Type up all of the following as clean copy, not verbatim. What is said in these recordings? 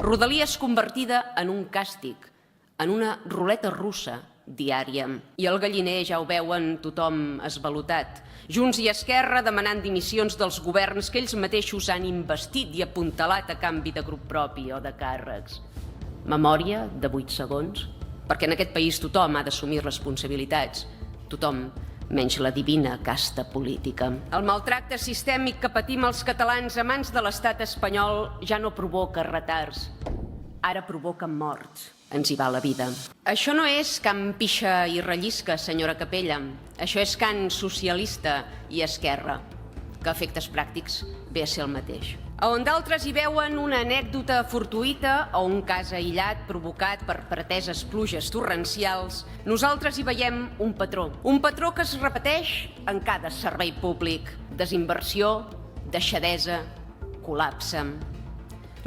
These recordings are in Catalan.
Rodalies convertida en un càstig, en una ruleta russa diària. I el galliner ja ho veuen tothom esvalotat. Junts i Esquerra demanant dimissions dels governs que ells mateixos han investit i apuntalat a canvi de grup propi o de càrrecs. Memòria de 8 segons, perquè en aquest país tothom ha d'assumir responsabilitats. Tothom, menys la divina casta política. El maltracte sistèmic que patim els catalans a mans de l'estat espanyol ja no provoca retards, ara provoca morts. Ens hi va la vida. Això no és can pixa i rellisca, senyora Capella. Això és can socialista i esquerra, que a efectes pràctics ve a ser el mateix. On d'altres hi veuen una anècdota fortuïta o un cas aïllat provocat per preteses pluges torrencials, nosaltres hi veiem un patró. Un patró que es repeteix en cada servei públic. Desinversió, deixadesa, col·lapse.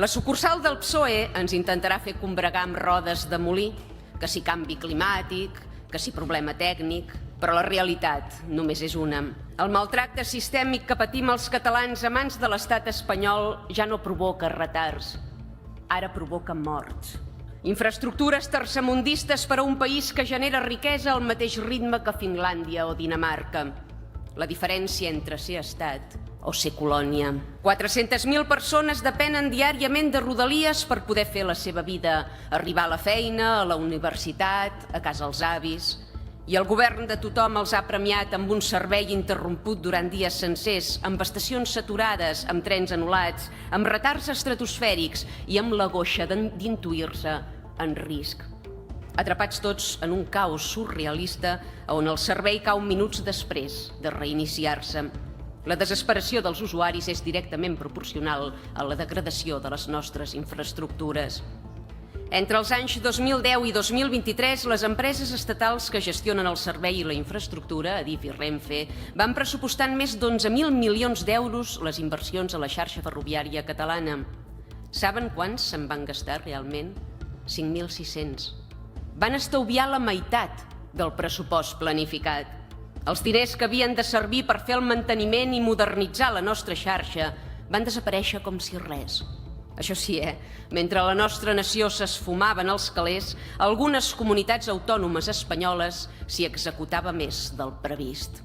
La sucursal del PSOE ens intentarà fer combregar amb rodes de molí, que si canvi climàtic, que si problema tècnic, però la realitat només és una. El maltracte sistèmic que patim els catalans a mans de l'estat espanyol ja no provoca retards, ara provoca morts. Infraestructures tercermundistes per a un país que genera riquesa al mateix ritme que Finlàndia o Dinamarca. La diferència entre ser estat o ser colònia. 400.000 persones depenen diàriament de Rodalies per poder fer la seva vida, arribar a la feina, a la universitat, a casa els avis. I el govern de tothom els ha premiat amb un servei interromput durant dies sencers, amb estacions saturades, amb trens anul·lats, amb retards estratosfèrics i amb la goixa d'intuir-se en risc. Atrapats tots en un caos surrealista on el servei cau minuts després de reiniciar-se. La desesperació dels usuaris és directament proporcional a la degradació de les nostres infraestructures. Entre els anys 2010 i 2023, les empreses estatals que gestionen el servei i la infraestructura, Adif i Renfe, van pressupostant més d'11.000 milions d'euros les inversions a la xarxa ferroviària catalana. Saben quants se'n van gastar realment? 5.600. Van estalviar la meitat del pressupost planificat. Els diners que havien de servir per fer el manteniment i modernitzar la nostra xarxa van desaparèixer com si res. Això sí, mentre la nostra nació s'esfumava en els calés, algunes comunitats autònomes espanyoles s'hi executava més del previst.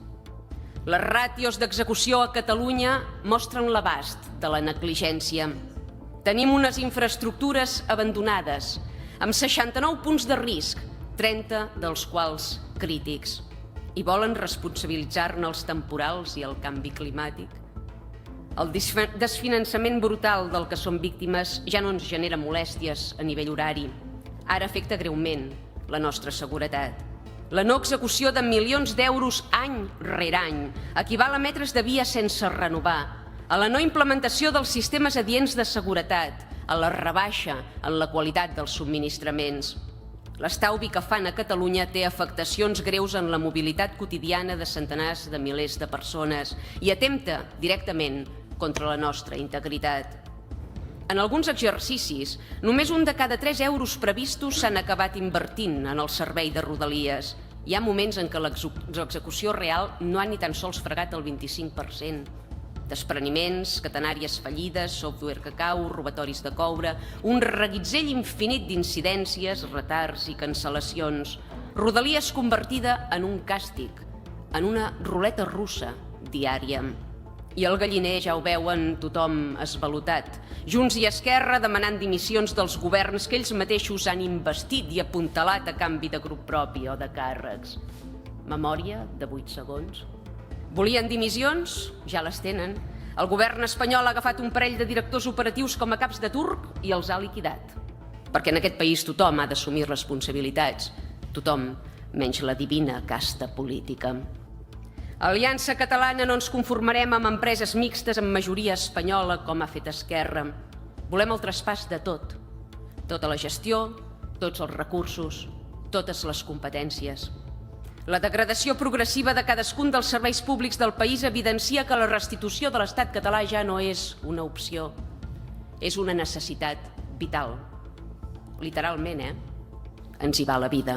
Les ràtios d'execució a Catalunya mostren l'abast de la negligència. Tenim unes infraestructures abandonades, amb 69 punts de risc, 30 dels quals crítics. I volen responsabilitzar-ne els temporals i el canvi climàtic? El desfinançament brutal del que som víctimes ja no ens genera molèsties a nivell horari. Ara afecta greument la nostra seguretat. La no execució de milions d'euros any rere any equival a metres de via sense renovar, a la no implementació dels sistemes adients de seguretat, a la rebaixa en la qualitat dels subministraments. L'estaubi que fan a Catalunya té afectacions greus en la mobilitat quotidiana de centenars de milers de persones i atempta directament contra la nostra integritat. En alguns exercicis, només un de cada 3 euros previstos s'han acabat invertint en el servei de Rodalies. Hi ha moments en què l'execució real no ha ni tan sols fregat el 25%. Despreniments, catenàries fallides, software que cau, robatoris de coure, un reguitzell infinit d'incidències, retards i cancel·lacions. Rodalies convertida en un càstig, en una ruleta russa diària. I el galliner ja ho veuen tothom esvalotat. Junts i Esquerra demanant dimissions dels governs que ells mateixos han investit i apuntalat a canvi de grup propi o de càrrecs. Memòria de 8 segons. Volien dimissions? Ja les tenen. El govern espanyol ha agafat un parell de directors operatius com a caps de turc i els ha liquidat. Perquè en aquest país tothom ha d'assumir responsabilitats. Tothom, menys la divina casta política. A Aliança Catalana no ens conformarem amb empreses mixtes amb majoria espanyola com ha fet Esquerra. Volem el traspàs de tot. Tota la gestió, tots els recursos, totes les competències. La degradació progressiva de cadascun dels serveis públics del país evidencia que la restitució de l'estat català ja no és una opció, és una necessitat vital. Literalment, ens hi va la vida.